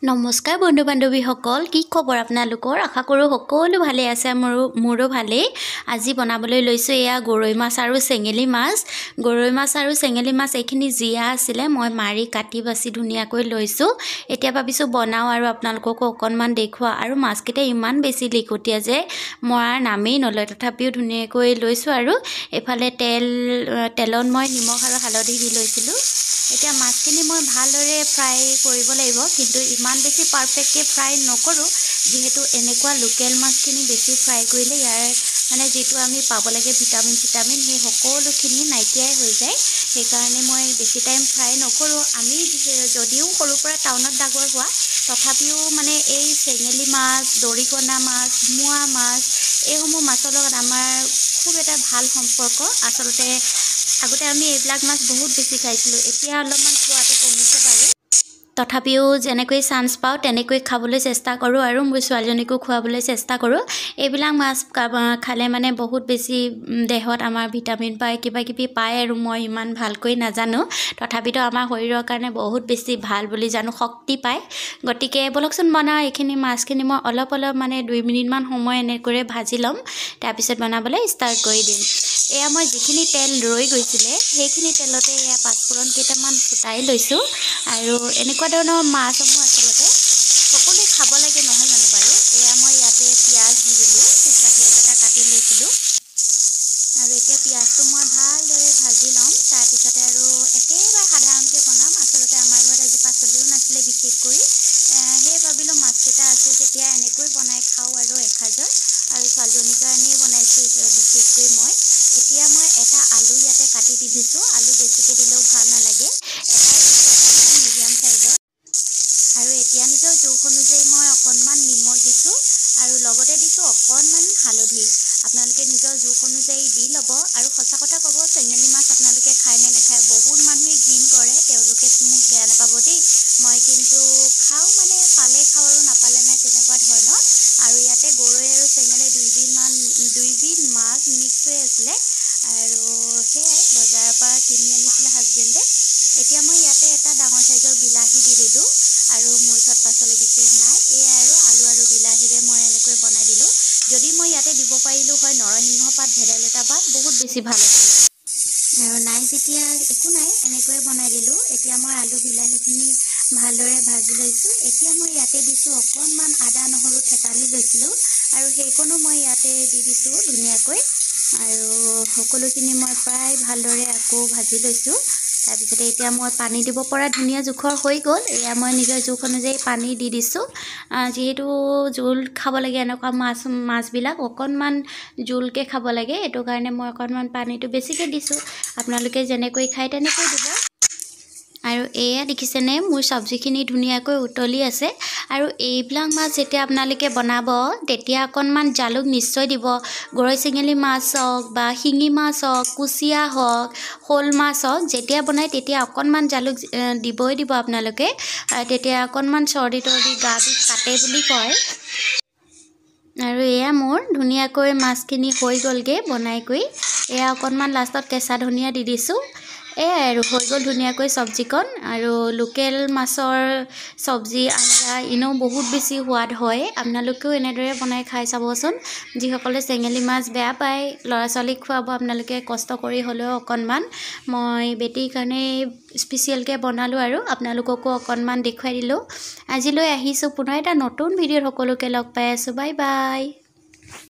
নমস্কাৰ বন্ধু বান্ধৱীসকল, কি খবৰ আপোনালোকৰ? আশা কৰোঁ সকলো ভালে আছে। মোৰো ভালেই। আজি বনাবলৈ লৈছোঁ এয়া গৰৈ মাছ আৰু চেঙেলী মাছ। গৰৈ মাছ আৰু চেঙেলী মাছ এইখিনি জীয়া আছিলে, মই মাৰি কাটি বাছি ধুনীয়াকৈ লৈছোঁ। এতিয়া ভাবিছোঁ বনাওঁ আৰু আপোনালোককো অকণমান দেখুওৱা। আৰু মাছকেইটা ইমান বেছি লিকটীয়া যে মৰাৰ নামেই নলয়, তথাপিও ধুনীয়াকৈ লৈছোঁ। আৰু এইফালে তেলত মই নিমখ আৰু হালধি দি লৈছিলোঁ। এতিয়া মাছখিনি মই ভালদৰে ফ্ৰাই কৰিব লাগিব, কিন্তু ইমান বেছি পাৰফেক্টকৈ ফ্ৰাই নকৰোঁ, যিহেতু এনেকুৱা লোকেল মাছখিনি বেছি ফ্ৰাই কৰিলে ইয়াৰ মানে যিটো আমি পাব লাগে ভিটামিন সেই সকলোখিনি নাইকিয়াই হৈ যায়। সেইকাৰণে মই বেছি টাইম ফ্ৰাই নকৰোঁ। আমি যদিও সৰুৰ পৰা টাউনত ডাঙৰ হোৱা, তথাপিও মানে এই চেঙেলী মাছ, দৰিকণা মাছ, মোৱা মাছ এইসমূহ মাছৰ লগত আমাৰ খুব এটা ভাল সম্পৰ্ক। আচলতে আগতে আমি এইবিলাক মাছ বহুত বেছি খাইছিলোঁ, এতিয়া অলপমান খোৱাটো কমিছে বাৰু। তথাপিও যেনেকৈ চান্স পাওঁ তেনেকৈ খাবলৈ চেষ্টা কৰোঁ আৰু মোৰ ছোৱালীজনীকো খুৱাবলৈ চেষ্টা কৰোঁ। এইবিলাক মাছ খালে মানে বহুত বেছি দেহত আমাৰ ভিটামিন পায়, কিবাকিবি পায় আৰু মই ইমান ভালকৈ নাজানো। তথাপিতো আমাৰ শৰীৰৰ কাৰণে বহুত বেছি ভাল বুলি জানো, শক্তি পায়। গতিকে বলকচোন বনাওঁ। এইখিনি মাছখিনি মই অলপ মানে 2 মিনিটমান সময় এনেকৈ ভাজি ল'ম, তাৰপিছত বনাবলৈ ষ্টাৰ্ট কৰি দিম। এয়া মই যিখিনি তেল ৰৈ গৈছিলে সেইখিনি তেলতে এয়া পাঁচফোৰণ কেইটামান ফুটাই লৈছোঁ। আৰু এনেকুৱা ধৰণৰ মাছসমূহ আচলতে সকলোৱে খাব লাগে, নহয় জানো বাৰু? এয়া মই ইয়াতে পিঁয়াজ দি দিলোঁ, কেঁচা পিঁয়াজ এটা কাটি লৈছিলোঁ। আৰু এতিয়া পিঁয়াজটো মই ভালদৰে ভাজি ল'ম। তাৰপিছতে আৰু একেবাৰে সাধাৰণকৈ বনাম। আচলতে আমাৰ ঘৰত আজি পাচলিও নাছিলে বিশেষ কৰি, সেয়ে ভাবিলোঁ মাছকেইটা আছে যেতিয়া এনেকৈ বনাই খাওঁ আৰু এসাঁজত। আৰু ছোৱালীজনীৰ কাৰণেই বনাইছোঁ বিশেষকৈ মই। এতিয়া মই এটা আলু ইয়াতে কাটি দি দিছোঁ। আলু বেছিকৈ দিলেও ভাল নালাগে, এটাই দিছোঁ, অকণমান মিডিয়াম চাইজৰ। আৰু এতিয়া নিজৰ জোখ অনুযায়ী মই অকণমান নিমখ দিছোঁ আৰু লগতে দিছোঁ অকণমান হালধি। আপোনালোকে নিজৰ জোখ অনুযায়ী দি ল'ব। আৰু সঁচা কথা ক'ব, চেঙেলী মাছ আপোনালোকে খায় নে নাখায়? বহুত মানুহে ঘিণ কৰে, তেওঁলোকে মোক বেয়া নাপাব দেই। মই কিন্তু খাওঁ, মানে পালে খাওঁ আৰু নাপালে নাই, তেনেকুৱা ধৰণৰ। আৰু ইয়াতে গৰৈ আৰু চেঙেলী দুইবিধ মাছ মিক্স হৈ আছিলে। আৰু সেয়াই বজাৰৰ পৰা কিনি আনিছিলে হাজবেণ্ডে। এতিয়া মই ইয়াতে এটা ডাঙৰ চাইজৰ বিলাহী দি দিলোঁ। আৰু মোৰ ওচৰত পাচলি বিশেষ নাই, এয়াই আৰু আলু আৰু বিলাহীৰে মই এনেকৈ বনাই দিলোঁ। যদি মই ইয়াতে দিব পাৰিলোঁ হয় নৰসিংহ পাত, ভেদাইলতা পাত, বহুত বেছি ভাল আছিলে। আৰু নাই যেতিয়া একো নাই, এনেকৈয়ে বনাই দিলোঁ। এতিয়া মই আলু বিলাহীখিনি ভালদৰে ভাজি লৈছোঁ। এতিয়া মই ইয়াতে দিছোঁ অকণমান আদা নহৰু থেতালি লৈছিলোঁ, আৰু সেইকণো মই ইয়াতে দি দিছোঁ ধুনীয়াকৈ। আৰু সকলোখিনি মই প্ৰায় ভালদৰে আকৌ ভাজি লৈছোঁ। তাৰপিছতে এতিয়া মই পানী দিব পৰা ধুনীয়া জোখৰ হৈ গ'ল। এয়া মই নিজৰ জোখ অনুযায়ী পানী দি দিছোঁ। যিহেতু জোল খাব লাগে, এনেকুৱা মাছবিলাক অকণমান জোলকৈ খাব লাগে, সেইটো কাৰণে মই অকণমান পানীটো বেছিকৈ দিছোঁ। আপোনালোকে যেনেকৈ খায় তেনেকৈ দিব। আৰু এয়া দেখিছেনে, মোৰ চব্জিখিনি ধুনীয়াকৈ উতলি আছে। আৰু এইবিলাক মাছ যেতিয়া আপোনালোকে বনাব, তেতিয়া অকণমান জালুক নিশ্চয় দিব। গৰৈ চেঙেলী মাছ হওক বা শিঙি মাছ হওক, কুচিয়া হওক, শ'ল মাছ হওক, যেতিয়া বনায় তেতিয়া অকণমান জালুক দিবই দিব আপোনালোকে। তেতিয়া অকণমান চৰ্দি গা বিষ কাটে বুলি কয়। আৰু এয়া মোৰ ধুনীয়াকৈ মাছখিনি হৈ গ'লগৈ বনাই কৰি। এয়া অকণমান লাষ্টত কেঁচা ধনিয়া দি দিছোঁ। এয়াই আৰু হৈ গ'ল ধুনীয়াকৈ চব্জিকণ। আৰু লোকেল মাছৰ চব্জি আঞ্জা এনেও বহুত বেছি সোৱাদ হয়। আপোনালোকেও এনেদৰে বনাই খাই চাবচোন। যিসকলে চেঙেলী মাছ বেয়া পায়, ল'ৰা ছোৱালীক খুৱাব আপোনালোকে কষ্ট কৰি হ'লেও অকণমান। মই বেটীৰ কাৰণে স্পেচিয়েলকৈ বনালোঁ আৰু আপোনালোককো অকণমান দেখুৱাই দিলোঁ। আজিলৈ আহিছোঁ পুনৰ এটা নতুন ভিডিঅ'ত, সকলোকে লগ পাই আছোঁ। Bye bye.